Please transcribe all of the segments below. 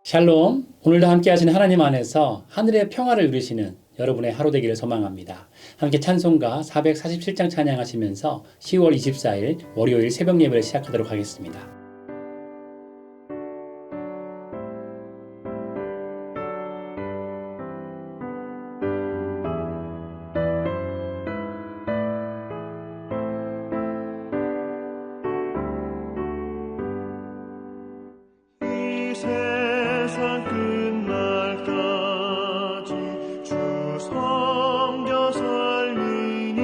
샬롬, 오늘도 함께 하시는 하나님 안에서 하늘의 평화를 누리시는 여러분의 하루 되기를 소망합니다. 함께 찬송가 447장 찬양하시면서 10월 24일 월요일 새벽 예배를 시작하도록 하겠습니다. 세상 끝날까지 주 섬겨 살리니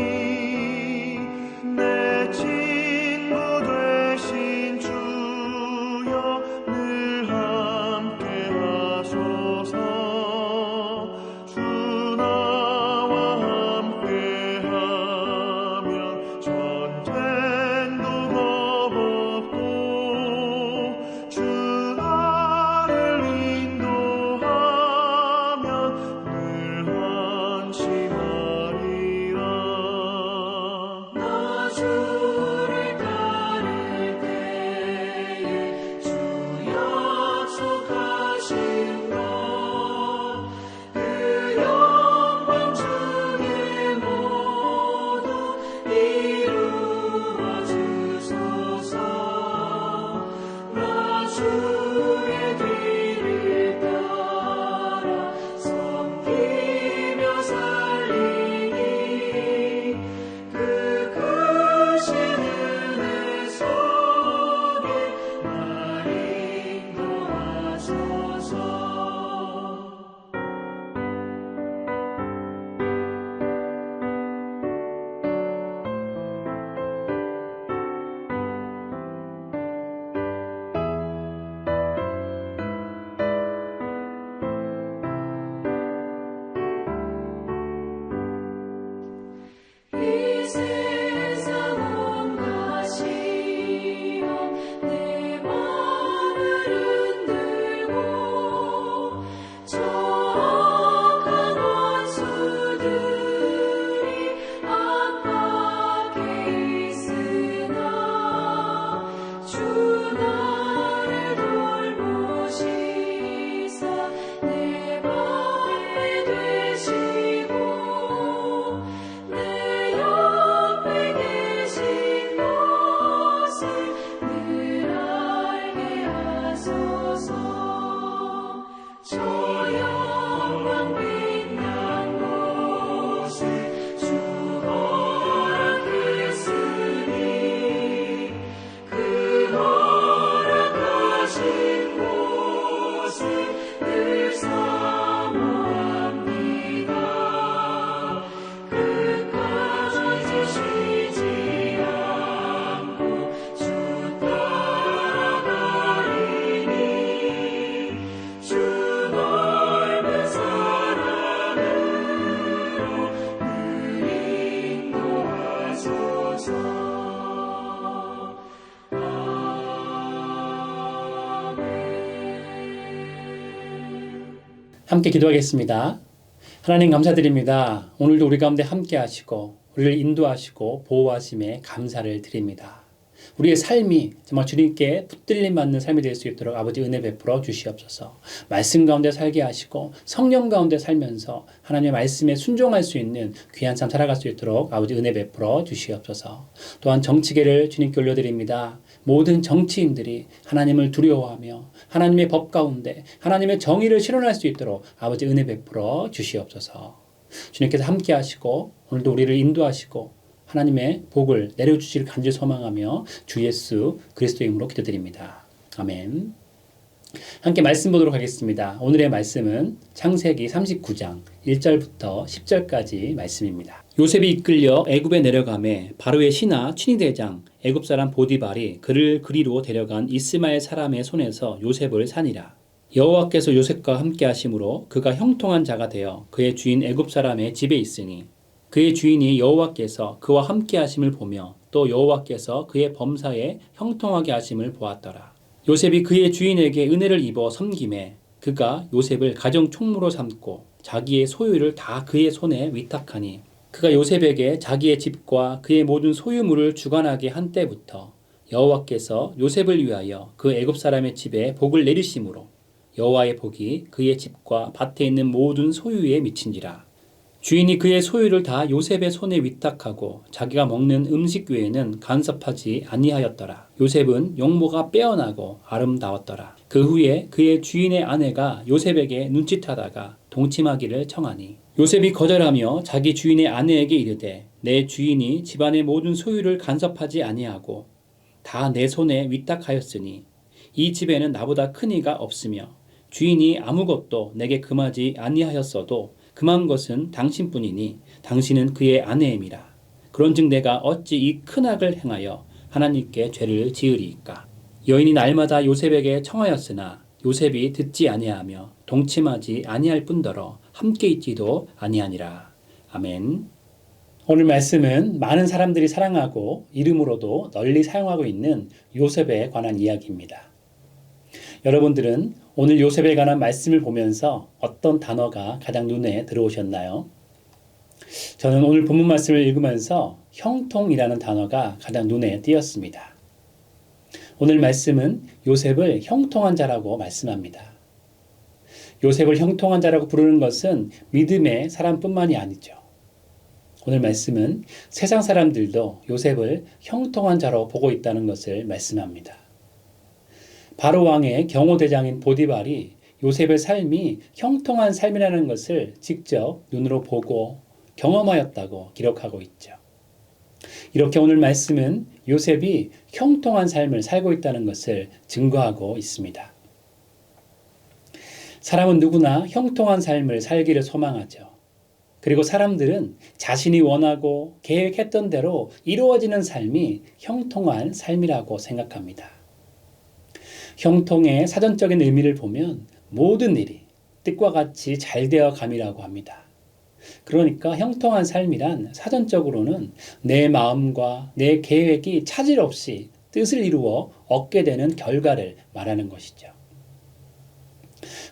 내 친구 되신 주여 늘 함께 하소서. 주 나와 함께 하면 전쟁도 겁없고 주 함께 기도하겠습니다. 하나님 감사드립니다. 오늘도 우리 가운데 함께 하시고 우리를 인도하시고 보호하심에 감사를 드립니다. 우리의 삶이 정말 주님께 붙들림 받는 삶이 될 수 있도록 아버지 은혜 베풀어 주시옵소서. 말씀 가운데 살게 하시고 성령 가운데 살면서 하나님의 말씀에 순종할 수 있는 귀한 삶 살아갈 수 있도록 아버지 은혜 베풀어 주시옵소서. 또한 정치계를 주님께 올려드립니다. 모든 정치인들이 하나님을 두려워하며 하나님의 법 가운데 하나님의 정의를 실현할 수 있도록 아버지 은혜 베풀어 주시옵소서. 주님께서 함께 하시고 오늘도 우리를 인도하시고 하나님의 복을 내려주실 간절히 소망하며 주 예수 그리스도의 이름으로 기도드립니다. 아멘. 함께 말씀 보도록 하겠습니다. 오늘의 말씀은 창세기 39장 1절부터 10절까지 말씀입니다. 요셉이 이끌려 애굽에 내려가매 바로의 신하 친위대장 애굽 사람 보디발이 그를 그리로 데려간 이스마엘 사람의 손에서 요셉을 산이라. 여호와께서 요셉과 함께 하심으로 그가 형통한 자가 되어 그의 주인 애굽 사람의 집에 있으니 그의 주인이 여호와께서 그와 함께 하심을 보며 또 여호와께서 그의 범사에 형통하게 하심을 보았더라. 요셉이 그의 주인에게 은혜를 입어 섬김에 그가 요셉을 가정 총무로 삼고 자기의 소유를 다 그의 손에 위탁하니 그가 요셉에게 자기의 집과 그의 모든 소유물을 주관하게 한 때부터 여호와께서 요셉을 위하여 그 애굽 사람의 집에 복을 내리심으로 여호와의 복이 그의 집과 밭에 있는 모든 소유에 미친지라. 주인이 그의 소유를 다 요셉의 손에 위탁하고 자기가 먹는 음식 외에는 간섭하지 아니하였더라. 요셉은 용모가 빼어나고 아름다웠더라. 그 후에 그의 주인의 아내가 요셉에게 눈짓하다가 동침하기를 청하니 요셉이 거절하며 자기 주인의 아내에게 이르되 내 주인이 집안의 모든 소유를 간섭하지 아니하고 다 내 손에 위탁하였으니 이 집에는 나보다 큰 이가 없으며 주인이 아무것도 내게 금하지 아니하였어도 금한 것은 당신뿐이니 당신은 그의 아내임이라. 그런즉 내가 어찌 이 큰 악을 행하여 하나님께 죄를 지으리이까. 여인이 날마다 요셉에게 청하였으나 요셉이 듣지 아니하며 동침하지 아니할 뿐더러 함께 있지도 아니하니라. 아멘. 오늘 말씀은 많은 사람들이 사랑하고 이름으로도 널리 사용하고 있는 요셉에 관한 이야기입니다. 여러분들은 오늘 요셉에 관한 말씀을 보면서 어떤 단어가 가장 눈에 들어오셨나요? 저는 오늘 본문 말씀을 읽으면서 형통이라는 단어가 가장 눈에 띄었습니다. 오늘 말씀은 요셉을 형통한 자라고 말씀합니다. 요셉을 형통한 자라고 부르는 것은 믿음의 사람뿐만이 아니죠. 오늘 말씀은 세상 사람들도 요셉을 형통한 자로 보고 있다는 것을 말씀합니다. 바로 왕의 경호대장인 보디발이 요셉의 삶이 형통한 삶이라는 것을 직접 눈으로 보고 경험하였다고 기록하고 있죠. 이렇게 오늘 말씀은 요셉이 형통한 삶을 살고 있다는 것을 증거하고 있습니다. 사람은 누구나 형통한 삶을 살기를 소망하죠. 그리고 사람들은 자신이 원하고 계획했던 대로 이루어지는 삶이 형통한 삶이라고 생각합니다. 형통의 사전적인 의미를 보면 모든 일이 뜻과 같이 잘 되어 감이라고 합니다. 그러니까 형통한 삶이란 사전적으로는 내 마음과 내 계획이 차질 없이 뜻을 이루어 얻게 되는 결과를 말하는 것이죠.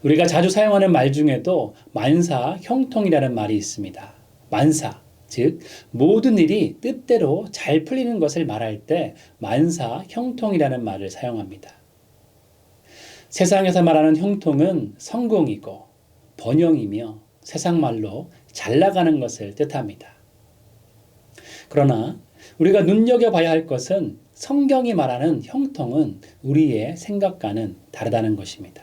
우리가 자주 사용하는 말 중에도 만사 형통이라는 말이 있습니다. 만사, 즉 모든 일이 뜻대로 잘 풀리는 것을 말할 때 만사 형통이라는 말을 사용합니다. 세상에서 말하는 형통은 성공이고 번영이며 세상 말로 잘 나가는 것을 뜻합니다. 그러나 우리가 눈여겨봐야 할 것은 성경이 말하는 형통은 우리의 생각과는 다르다는 것입니다.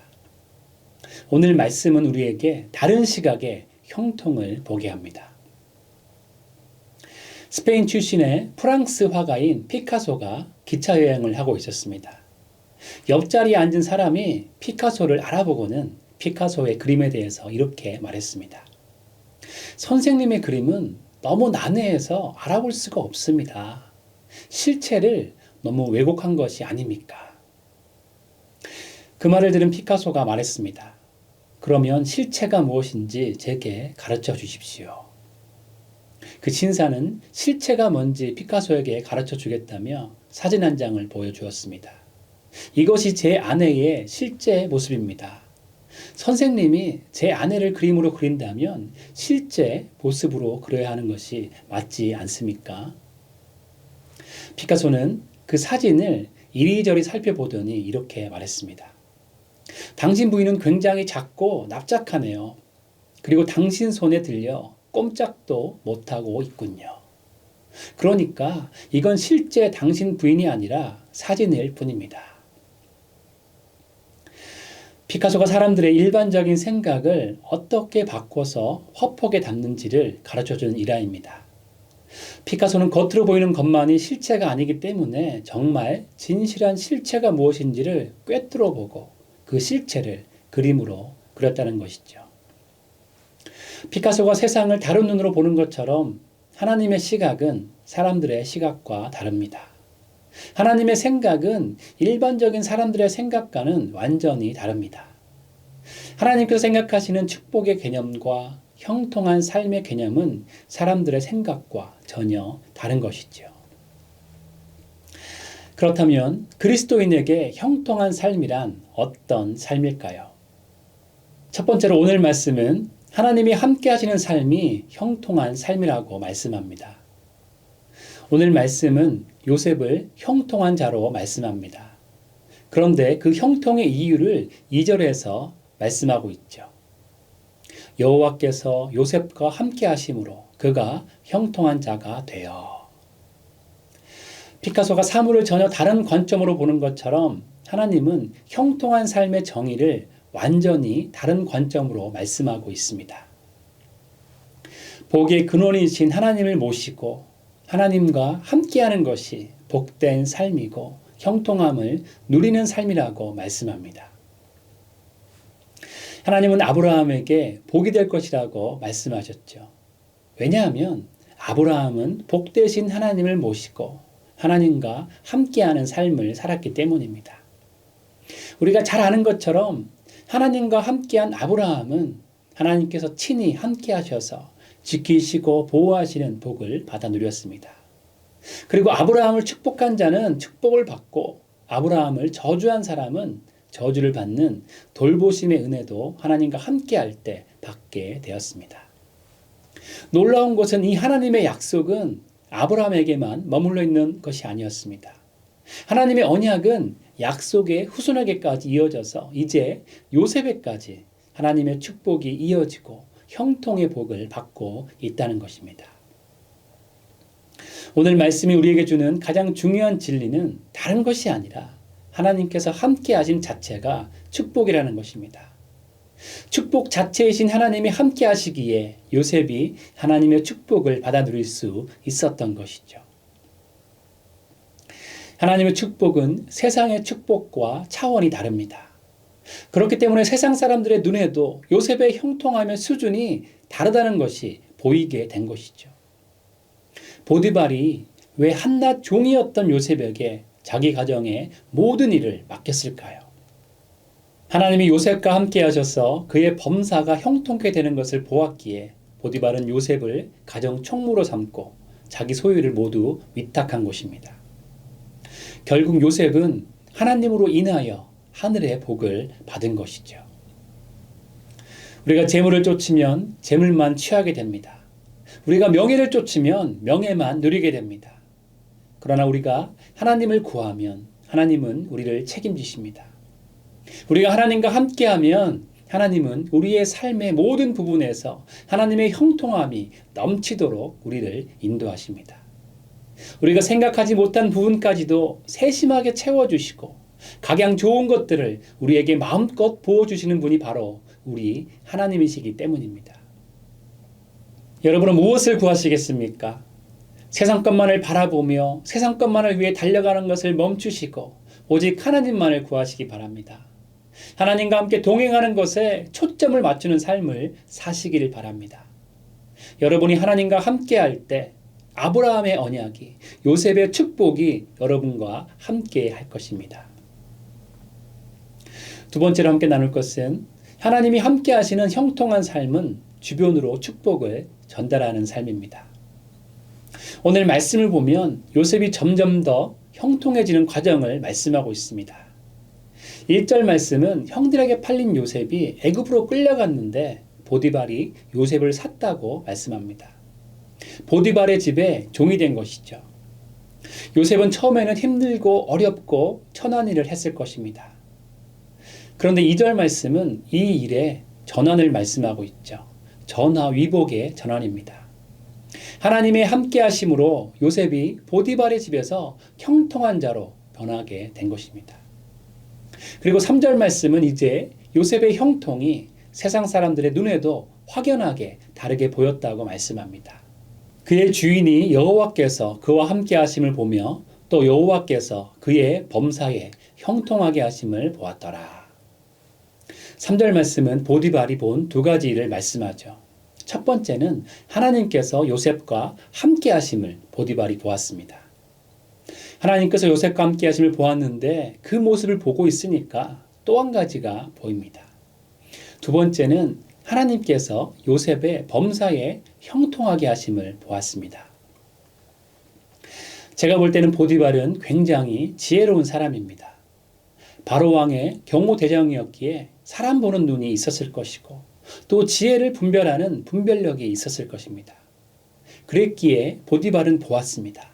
오늘 말씀은 우리에게 다른 시각의 형통을 보게 합니다. 스페인 출신의 프랑스 화가인 피카소가 기차 여행을 하고 있었습니다. 옆자리에 앉은 사람이 피카소를 알아보고는 피카소의 그림에 대해서 이렇게 말했습니다. 선생님의 그림은 너무 난해해서 알아볼 수가 없습니다. 실체를 너무 왜곡한 것이 아닙니까? 그 말을 들은 피카소가 말했습니다. 그러면 실체가 무엇인지 제게 가르쳐 주십시오. 그 신사는 실체가 뭔지 피카소에게 가르쳐 주겠다며 사진 한 장을 보여주었습니다. 이것이 제 아내의 실제 모습입니다. 선생님이 제 아내를 그림으로 그린다면 실제 모습으로 그려야 하는 것이 맞지 않습니까? 피카소는 그 사진을 이리저리 살펴보더니 이렇게 말했습니다. 당신 부인은 굉장히 작고 납작하네요. 그리고 당신 손에 들려 꼼짝도 못하고 있군요. 그러니까 이건 실제 당신 부인이 아니라 사진일 뿐입니다. 피카소가 사람들의 일반적인 생각을 어떻게 바꿔서 화폭에 담는지를 가르쳐주는 일화입니다. 피카소는 겉으로 보이는 것만이 실체가 아니기 때문에 정말 진실한 실체가 무엇인지를 꿰뚫어 보고 그 실체를 그림으로 그렸다는 것이죠. 피카소가 세상을 다른 눈으로 보는 것처럼 하나님의 시각은 사람들의 시각과 다릅니다. 하나님의 생각은 일반적인 사람들의 생각과는 완전히 다릅니다. 하나님께서 생각하시는 축복의 개념과 형통한 삶의 개념은 사람들의 생각과 전혀 다른 것이죠. 그렇다면 그리스도인에게 형통한 삶이란 어떤 삶일까요? 첫 번째로 오늘 말씀은 하나님이 함께 하시는 삶이 형통한 삶이라고 말씀합니다. 오늘 말씀은 요셉을 형통한 자로 말씀합니다. 그런데 그 형통의 이유를 2절에서 말씀하고 있죠. 여호와께서 요셉과 함께 하심으로 그가 형통한 자가 되어. 피카소가 사물을 전혀 다른 관점으로 보는 것처럼 하나님은 형통한 삶의 정의를 완전히 다른 관점으로 말씀하고 있습니다. 복의 근원이신 하나님을 모시고 하나님과 함께하는 것이 복된 삶이고 형통함을 누리는 삶이라고 말씀합니다. 하나님은 아브라함에게 복이 될 것이라고 말씀하셨죠. 왜냐하면 아브라함은 복되신 하나님을 모시고 하나님과 함께하는 삶을 살았기 때문입니다. 우리가 잘 아는 것처럼 하나님과 함께한 아브라함은 하나님께서 친히 함께하셔서 지키시고 보호하시는 복을 받아 누렸습니다. 그리고 아브라함을 축복한 자는 축복을 받고 아브라함을 저주한 사람은 저주를 받는 돌보심의 은혜도 하나님과 함께할 때 받게 되었습니다. 놀라운 것은 이 하나님의 약속은 아브라함에게만 머물러 있는 것이 아니었습니다. 하나님의 언약은 약속의 후손에게까지 이어져서 이제 요셉에까지 하나님의 축복이 이어지고 형통의 복을 받고 있다는 것입니다. 오늘 말씀이 우리에게 주는 가장 중요한 진리는 다른 것이 아니라 하나님께서 함께 하신 자체가 축복이라는 것입니다. 축복 자체이신 하나님이 함께 하시기에 요셉이 하나님의 축복을 받아 누릴 수 있었던 것이죠. 하나님의 축복은 세상의 축복과 차원이 다릅니다. 그렇기 때문에 세상 사람들의 눈에도 요셉의 형통함의 수준이 다르다는 것이 보이게 된 것이죠. 보디발이 왜 한낱 종이었던 요셉에게 자기 가정의 모든 일을 맡겼을까요? 하나님이 요셉과 함께 하셔서 그의 범사가 형통케 되는 것을 보았기에 보디발은 요셉을 가정 총무로 삼고 자기 소유를 모두 위탁한 것입니다. 결국 요셉은 하나님으로 인하여 하늘의 복을 받은 것이죠. 우리가 재물을 쫓으면 재물만 취하게 됩니다. 우리가 명예를 쫓으면 명예만 누리게 됩니다. 그러나 우리가 하나님을 구하면 하나님은 우리를 책임지십니다. 우리가 하나님과 함께하면 하나님은 우리의 삶의 모든 부분에서 하나님의 형통함이 넘치도록 우리를 인도하십니다. 우리가 생각하지 못한 부분까지도 세심하게 채워주시고 각양 좋은 것들을 우리에게 마음껏 부어주시는 분이 바로 우리 하나님이시기 때문입니다. 여러분은 무엇을 구하시겠습니까? 세상 것만을 바라보며 세상 것만을 위해 달려가는 것을 멈추시고 오직 하나님만을 구하시기 바랍니다. 하나님과 함께 동행하는 것에 초점을 맞추는 삶을 사시기를 바랍니다. 여러분이 하나님과 함께할 때 아브라함의 언약이, 요셉의 축복이 여러분과 함께 할 것입니다. 두 번째로 함께 나눌 것은 하나님이 함께 하시는 형통한 삶은 주변으로 축복을 전달하는 삶입니다. 오늘 말씀을 보면 요셉이 점점 더 형통해지는 과정을 말씀하고 있습니다. 1절 말씀은 형들에게 팔린 요셉이 애굽으로 끌려갔는데 보디발이 요셉을 샀다고 말씀합니다. 보디발의 집에 종이 된 것이죠. 요셉은 처음에는 힘들고 어렵고 천한 일을 했을 것입니다. 그런데 2절 말씀은 이 일에 전환을 말씀하고 있죠. 전화위복의 전환입니다. 하나님의 함께 하심으로 요셉이 보디발의 집에서 형통한 자로 변하게 된 것입니다. 그리고 3절 말씀은 이제 요셉의 형통이 세상 사람들의 눈에도 확연하게 다르게 보였다고 말씀합니다. 그의 주인이 여호와께서 그와 함께 하심을 보며 또 여호와께서 그의 범사에 형통하게 하심을 보았더라. 3절 말씀은 보디발이 본 두 가지 일을 말씀하죠. 첫 번째는 하나님께서 요셉과 함께 하심을 보디발이 보았습니다. 하나님께서 요셉과 함께 하심을 보았는데 그 모습을 보고 있으니까 또 한 가지가 보입니다. 두 번째는 하나님께서 요셉의 범사에 형통하게 하심을 보았습니다. 제가 볼 때는 보디발은 굉장히 지혜로운 사람입니다. 바로왕의 경호대장이었기에 사람 보는 눈이 있었을 것이고 또 지혜를 분별하는 분별력이 있었을 것입니다. 그랬기에 보디발은 보았습니다.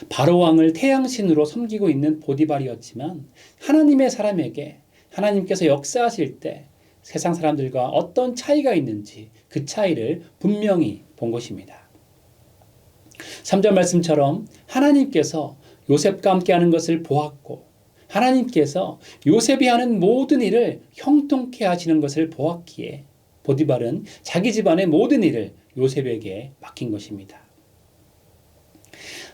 바로왕을 태양신으로 섬기고 있는 보디발이었지만 하나님의 사람에게 하나님께서 역사하실 때 세상 사람들과 어떤 차이가 있는지 그 차이를 분명히 본 것입니다. 3절 말씀처럼 하나님께서 요셉과 함께하는 것을 보았고 하나님께서 요셉이 하는 모든 일을 형통케 하시는 것을 보았기에 보디발은 자기 집안의 모든 일을 요셉에게 맡긴 것입니다.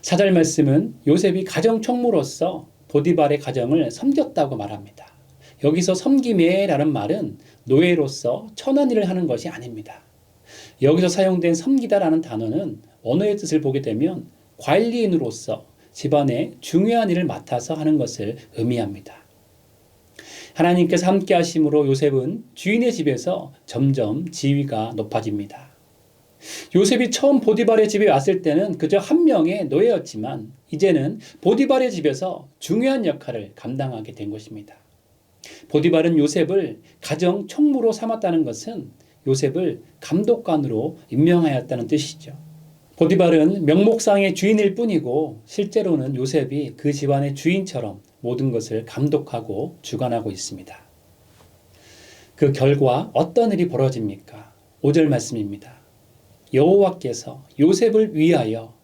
4절 말씀은 요셉이 가정총무로서 보디발의 가정을 섬겼다고 말합니다. 여기서 섬김이라는 말은 노예로서 천한 일을 하는 것이 아닙니다. 여기서 사용된 섬기다라는 단어는 언어의 뜻을 보게 되면 관리인으로서 집안의 중요한 일을 맡아서 하는 것을 의미합니다. 하나님께서 함께 하심으로 요셉은 주인의 집에서 점점 지위가 높아집니다. 요셉이 처음 보디발의 집에 왔을 때는 그저 한 명의 노예였지만 이제는 보디발의 집에서 중요한 역할을 감당하게 된 것입니다. 보디발은 요셉을 가정 총무로 삼았다는 것은 요셉을 감독관으로 임명하였다는 뜻이죠. 보디발은 명목상의 주인일 뿐이고 실제로는 요셉이 그 집안의 주인처럼 모든 것을 감독하고 주관하고 있습니다. 그 결과 어떤 일이 벌어집니까? 5절 말씀입니다. 여호와께서 요셉을 위하여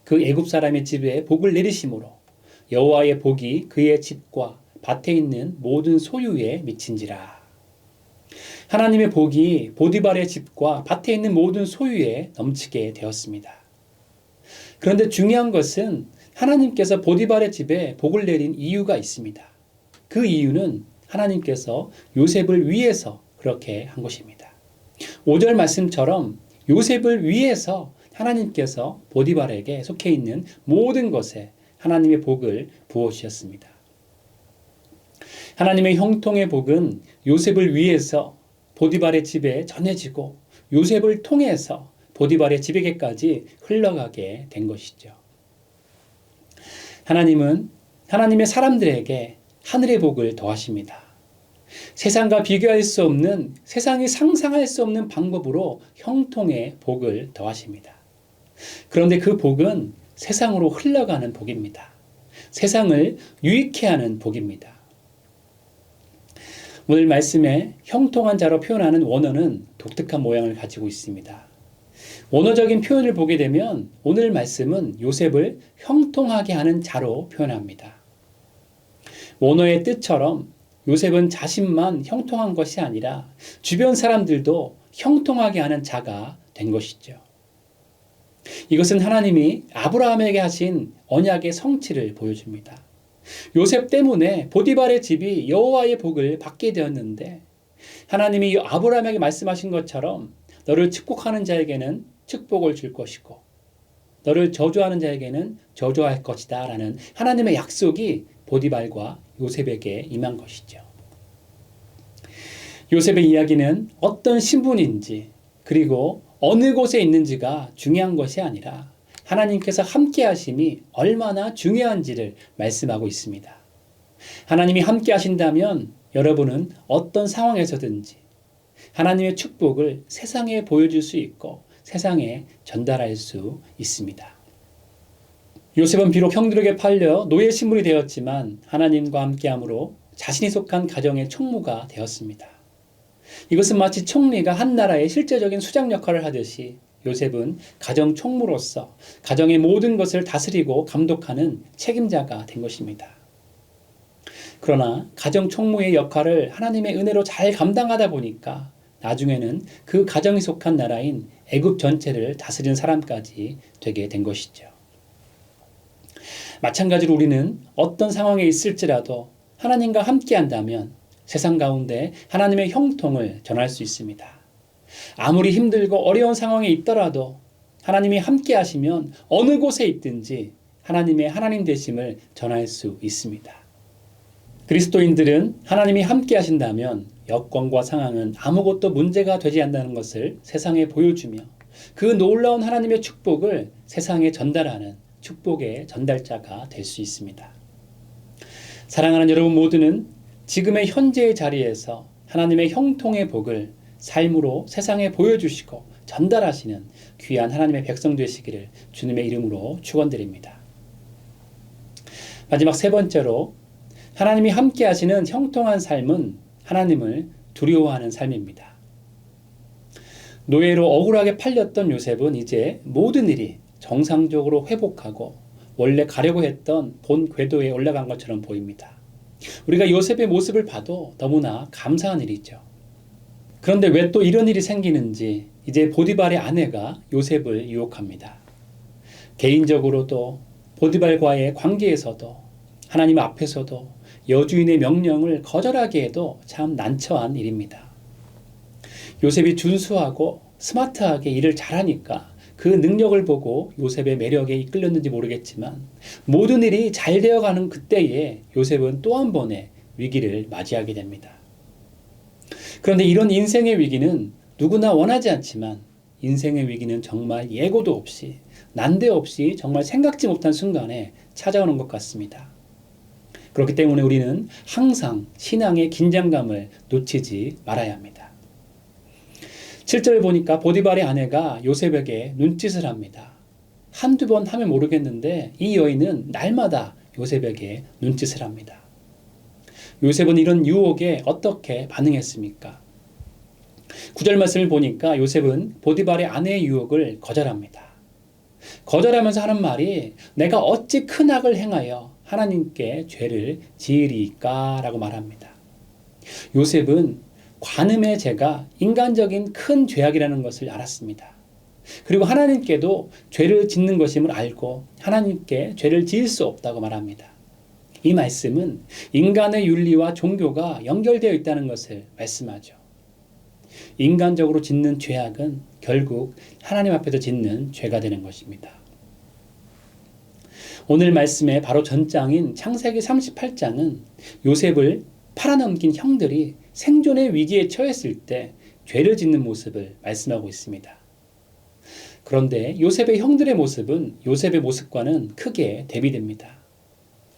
그 애굽 사람의 집에 복을 내리심으로 여호와의 복이 그의 집과 밭에 있는 모든 소유에 미친지라. 하나님의 복이 보디발의 집과 밭에 있는 모든 소유에 넘치게 되었습니다. 그런데 중요한 것은 하나님께서 보디발의 집에 복을 내린 이유가 있습니다. 그 이유는 하나님께서 요셉을 위해서 그렇게 한 것입니다. 5절 말씀처럼 요셉을 위해서 하나님께서 보디발에게 속해 있는 모든 것에 하나님의 복을 부어주셨습니다. 하나님의 형통의 복은 요셉을 위해서 보디발의 집에 전해지고 요셉을 통해서 보디발의 집에게까지 흘러가게 된 것이죠. 하나님은 하나님의 사람들에게 하늘의 복을 더하십니다. 세상과 비교할 수 없는, 세상이 상상할 수 없는 방법으로 형통의 복을 더하십니다. 그런데 그 복은 세상으로 흘러가는 복입니다. 세상을 유익해 하는 복입니다. 오늘 말씀에 형통한 자로 표현하는 원어는 독특한 모양을 가지고 있습니다. 원어적인 표현을 보게 되면 오늘 말씀은 요셉을 형통하게 하는 자로 표현합니다. 원어의 뜻처럼 요셉은 자신만 형통한 것이 아니라 주변 사람들도 형통하게 하는 자가 된 것이죠. 이것은 하나님이 아브라함에게 하신 언약의 성취를 보여줍니다. 요셉 때문에 보디발의 집이 여호와의 복을 받게 되었는데 하나님이 아브라함에게 말씀하신 것처럼 너를 축복하는 자에게는 축복을 줄 것이고 너를 저주하는 자에게는 저주할 것이다 라는 하나님의 약속이 보디발과 요셉에게 임한 것이죠. 요셉의 이야기는 어떤 신분인지 그리고 어느 곳에 있는지가 중요한 것이 아니라 하나님께서 함께 하심이 얼마나 중요한지를 말씀하고 있습니다. 하나님이 함께 하신다면 여러분은 어떤 상황에서든지 하나님의 축복을 세상에 보여줄 수 있고 세상에 전달할 수 있습니다. 요셉은 비록 형들에게 팔려 노예 신분이 되었지만 하나님과 함께함으로 자신이 속한 가정의 총무가 되었습니다. 이것은 마치 총리가 한 나라의 실제적인 수장 역할을 하듯이 요셉은 가정 총무로서 가정의 모든 것을 다스리고 감독하는 책임자가 된 것입니다. 그러나 가정 총무의 역할을 하나님의 은혜로 잘 감당하다 보니까 나중에는 그 가정이 속한 나라인 애굽 전체를 다스리는 사람까지 되게 된 것이죠. 마찬가지로 우리는 어떤 상황에 있을지라도 하나님과 함께 한다면 세상 가운데 하나님의 형통을 전할 수 있습니다. 아무리 힘들고 어려운 상황에 있더라도 하나님이 함께 하시면 어느 곳에 있든지 하나님의 하나님 되심을 전할 수 있습니다. 그리스도인들은 하나님이 함께 하신다면 여건과 상황은 아무것도 문제가 되지 않는다는 것을 세상에 보여주며 그 놀라운 하나님의 축복을 세상에 전달하는 축복의 전달자가 될 수 있습니다. 사랑하는 여러분 모두는 지금의 현재의 자리에서 하나님의 형통의 복을 삶으로 세상에 보여주시고 전달하시는 귀한 하나님의 백성 되시기를 주님의 이름으로 축원드립니다. 마지막 세 번째로 하나님이 함께 하시는 형통한 삶은 하나님을 두려워하는 삶입니다. 노예로 억울하게 팔렸던 요셉은 이제 모든 일이 정상적으로 회복하고 원래 가려고 했던 본 궤도에 올라간 것처럼 보입니다. 우리가 요셉의 모습을 봐도 너무나 감사한 일이죠. 그런데 왜 또 이런 일이 생기는지 이제 보디발의 아내가 요셉을 유혹합니다. 개인적으로도 보디발과의 관계에서도 하나님 앞에서도 여주인의 명령을 거절하게 해도 참 난처한 일입니다. 요셉이 준수하고 스마트하게 일을 잘하니까 그 능력을 보고 요셉의 매력에 이끌렸는지 모르겠지만 모든 일이 잘 되어가는 그때에 요셉은 또 한 번의 위기를 맞이하게 됩니다. 그런데 이런 인생의 위기는 누구나 원하지 않지만 인생의 위기는 정말 예고도 없이 난데없이 정말 생각지 못한 순간에 찾아오는 것 같습니다. 그렇기 때문에 우리는 항상 신앙의 긴장감을 놓치지 말아야 합니다. 7절 보니까 보디발의 아내가 요셉에게 눈짓을 합니다. 한두 번 하면 모르겠는데 이 여인은 날마다 요셉에게 눈짓을 합니다. 요셉은 이런 유혹에 어떻게 반응했습니까? 9절 말씀을 보니까 요셉은 보디발의 아내의 유혹을 거절합니다. 거절하면서 하는 말이 내가 어찌 큰 악을 행하여 하나님께 죄를 지으리까 라고 말합니다. 요셉은 관음의 죄가 인간적인 큰 죄악이라는 것을 알았습니다. 그리고 하나님께도 죄를 짓는 것임을 알고 하나님께 죄를 지을 수 없다고 말합니다. 이 말씀은 인간의 윤리와 종교가 연결되어 있다는 것을 말씀하죠. 인간적으로 짓는 죄악은 결국 하나님 앞에서 짓는 죄가 되는 것입니다. 오늘 말씀의 바로 전장인 창세기 38장은 요셉을 팔아넘긴 형들이 생존의 위기에 처했을 때 죄를 짓는 모습을 말씀하고 있습니다. 그런데 요셉의 형들의 모습은 요셉의 모습과는 크게 대비됩니다.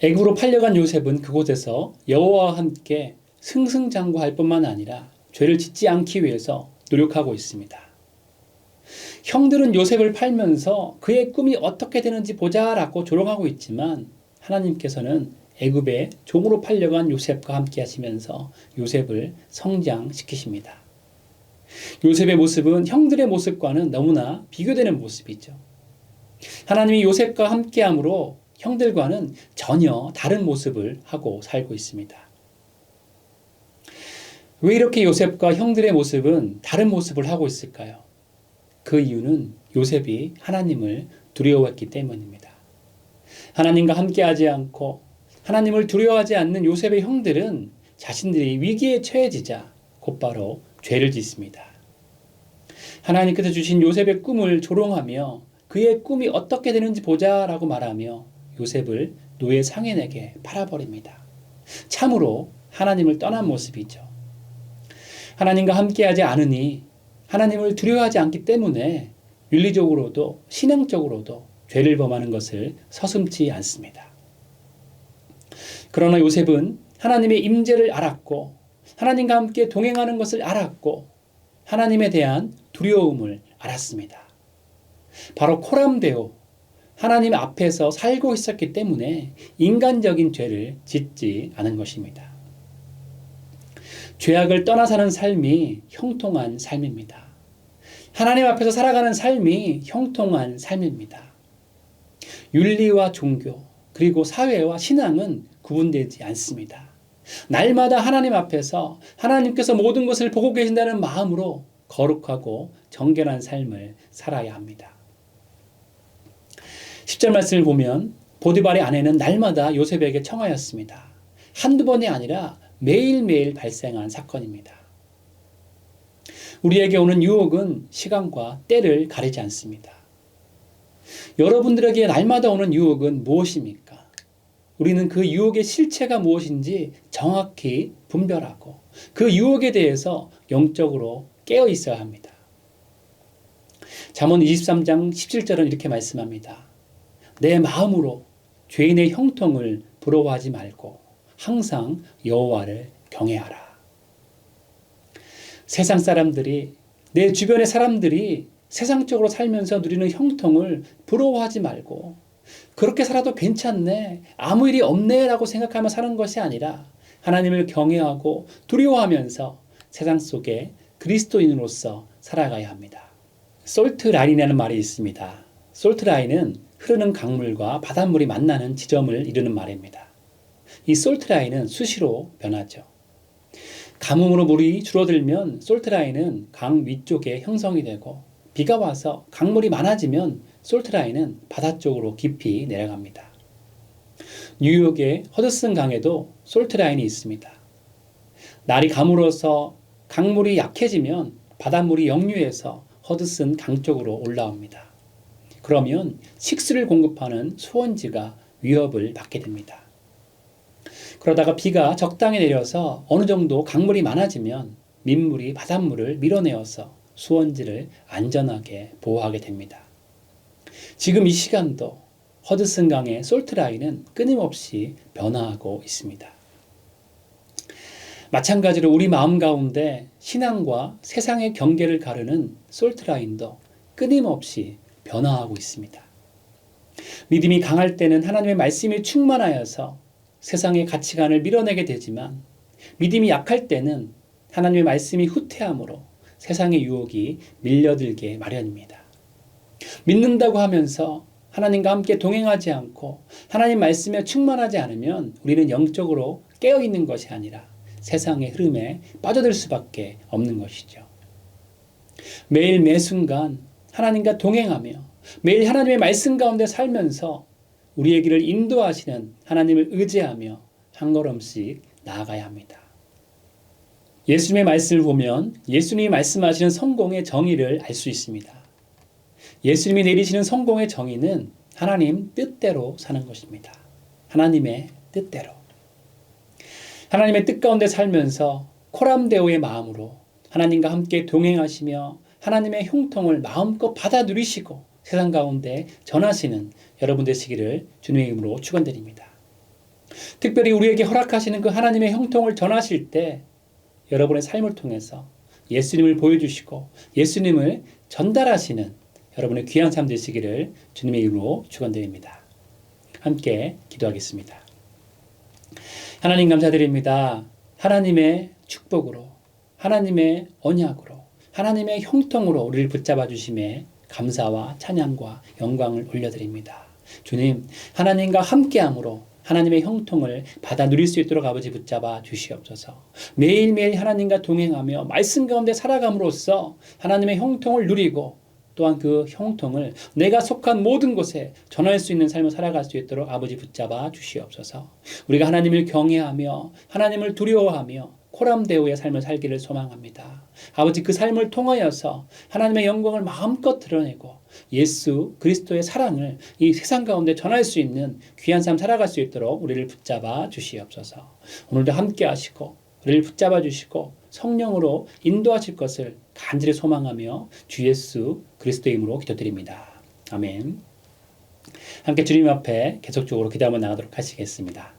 애굽으로 팔려간 요셉은 그곳에서 여호와와 함께 승승장구할 뿐만 아니라 죄를 짓지 않기 위해서 노력하고 있습니다. 형들은 요셉을 팔면서 그의 꿈이 어떻게 되는지 보자라고 조롱하고 있지만 하나님께서는 애굽의 종으로 팔려간 요셉과 함께 하시면서 요셉을 성장시키십니다. 요셉의 모습은 형들의 모습과는 너무나 비교되는 모습이죠. 하나님이 요셉과 함께함으로 형들과는 전혀 다른 모습을 하고 살고 있습니다. 왜 이렇게 요셉과 형들의 모습은 다른 모습을 하고 있을까요? 그 이유는 요셉이 하나님을 두려워했기 때문입니다. 하나님과 함께하지 않고 하나님을 두려워하지 않는 요셉의 형들은 자신들이 위기에 처해지자 곧바로 죄를 짓습니다. 하나님께서 주신 요셉의 꿈을 조롱하며 그의 꿈이 어떻게 되는지 보자라고 말하며 요셉을 노예 상인에게 팔아버립니다. 참으로 하나님을 떠난 모습이죠. 하나님과 함께하지 않으니 하나님을 두려워하지 않기 때문에 윤리적으로도 신앙적으로도 죄를 범하는 것을 서슴지 않습니다. 그러나 요셉은 하나님의 임재를 알았고 하나님과 함께 동행하는 것을 알았고 하나님에 대한 두려움을 알았습니다. 바로 코람데오 하나님 앞에서 살고 있었기 때문에 인간적인 죄를 짓지 않은 것입니다. 죄악을 떠나 사는 삶이 형통한 삶입니다. 하나님 앞에서 살아가는 삶이 형통한 삶입니다. 윤리와 종교 그리고 사회와 신앙은 구분되지 않습니다. 날마다 하나님 앞에서 하나님께서 모든 것을 보고 계신다는 마음으로 거룩하고 정결한 삶을 살아야 합니다. 10절 말씀을 보면 보디발의 아내는 날마다 요셉에게 청하였습니다. 한두 번이 아니라 매일매일 발생한 사건입니다. 우리에게 오는 유혹은 시간과 때를 가리지 않습니다. 여러분들에게 날마다 오는 유혹은 무엇입니까? 우리는 그 유혹의 실체가 무엇인지 정확히 분별하고 그 유혹에 대해서 영적으로 깨어 있어야 합니다. 잠언 23장 17절은 이렇게 말씀합니다. 내 마음으로 죄인의 형통을 부러워하지 말고 항상 여호와를 경외하라. 세상 사람들이 내 주변의 사람들이 세상적으로 살면서 누리는 형통을 부러워하지 말고 그렇게 살아도 괜찮네, 아무 일이 없네 라고 생각하며 사는 것이 아니라 하나님을 경외하고 두려워하면서 세상 속에 그리스도인으로서 살아가야 합니다. 솔트 라인이라는 말이 있습니다. 솔트 라인은 흐르는 강물과 바닷물이 만나는 지점을 이루는 말입니다. 이 솔트 라인은 수시로 변하죠. 가뭄으로 물이 줄어들면 솔트 라인은 강 위쪽에 형성이 되고, 비가 와서 강물이 많아지면 솔트 라인은 바다 쪽으로 깊이 내려갑니다. 뉴욕의 허드슨 강에도 솔트 라인이 있습니다. 날이 가물어서 강물이 약해지면 바닷물이 역류해서 허드슨 강 쪽으로 올라옵니다. 그러면 식수를 공급하는 수원지가 위협을 받게 됩니다. 그러다가 비가 적당히 내려서 어느 정도 강물이 많아지면 민물이 바닷물을 밀어내어서 수원지를 안전하게 보호하게 됩니다. 지금 이 시간도 허드슨 강의 솔트 라인은 끊임없이 변화하고 있습니다. 마찬가지로 우리 마음 가운데 신앙과 세상의 경계를 가르는 솔트 라인도 끊임없이 변화하고 있습니다. 믿음이 강할 때는 하나님의 말씀이 충만하여서 세상의 가치관을 밀어내게 되지만, 믿음이 약할 때는 하나님의 말씀이 후퇴함으로 세상의 유혹이 밀려들게 마련입니다. 믿는다고 하면서 하나님과 함께 동행하지 않고 하나님 말씀에 충만하지 않으면 우리는 영적으로 깨어있는 것이 아니라 세상의 흐름에 빠져들 수밖에 없는 것이죠. 매일 매 순간 하나님과 동행하며 매일 하나님의 말씀 가운데 살면서 우리의 길을 인도하시는 하나님을 의지하며 한 걸음씩 나아가야 합니다. 예수님의 말씀을 보면 예수님이 말씀하시는 성공의 정의를 알 수 있습니다. 예수님이 내리시는 성공의 정의는 하나님 뜻대로 사는 것입니다. 하나님의 뜻대로. 하나님의 뜻 가운데 살면서 코람데오의 마음으로 하나님과 함께 동행하시며 하나님의 형통을 마음껏 받아 누리시고 세상 가운데 전하시는 여러분 되시기를 주님의 이름으로 축원드립니다. 특별히 우리에게 허락하시는 그 하나님의 형통을 전하실 때 여러분의 삶을 통해서 예수님을 보여주시고 예수님을 전달하시는 여러분의 귀한 삶 되시기를 주님의 이름으로 축원드립니다. 함께 기도하겠습니다. 하나님 감사드립니다. 하나님의 축복으로, 하나님의 언약으로, 하나님의 형통으로 우리를 붙잡아 주심에 감사와 찬양과 영광을 올려드립니다. 주님, 하나님과 함께함으로 하나님의 형통을 받아 누릴 수 있도록 아버지 붙잡아 주시옵소서. 매일매일 하나님과 동행하며 말씀 가운데 살아감으로써 하나님의 형통을 누리고 또한 그 형통을 내가 속한 모든 곳에 전할 수 있는 삶을 살아갈 수 있도록 아버지 붙잡아 주시옵소서. 우리가 하나님을 경외하며 하나님을 두려워하며 코람데오의 삶을 살기를 소망합니다. 아버지, 그 삶을 통하여서 하나님의 영광을 마음껏 드러내고 예수 그리스도의 사랑을 이 세상 가운데 전할 수 있는 귀한 삶 살아갈 수 있도록 우리를 붙잡아 주시옵소서. 오늘도 함께 하시고 우리를 붙잡아 주시고 성령으로 인도하실 것을 간절히 소망하며 주 예수 그리스도의 이름으로 기도드립니다. 아멘. 함께 주님 앞에 계속적으로 기도 한번 나가도록 하시겠습니다.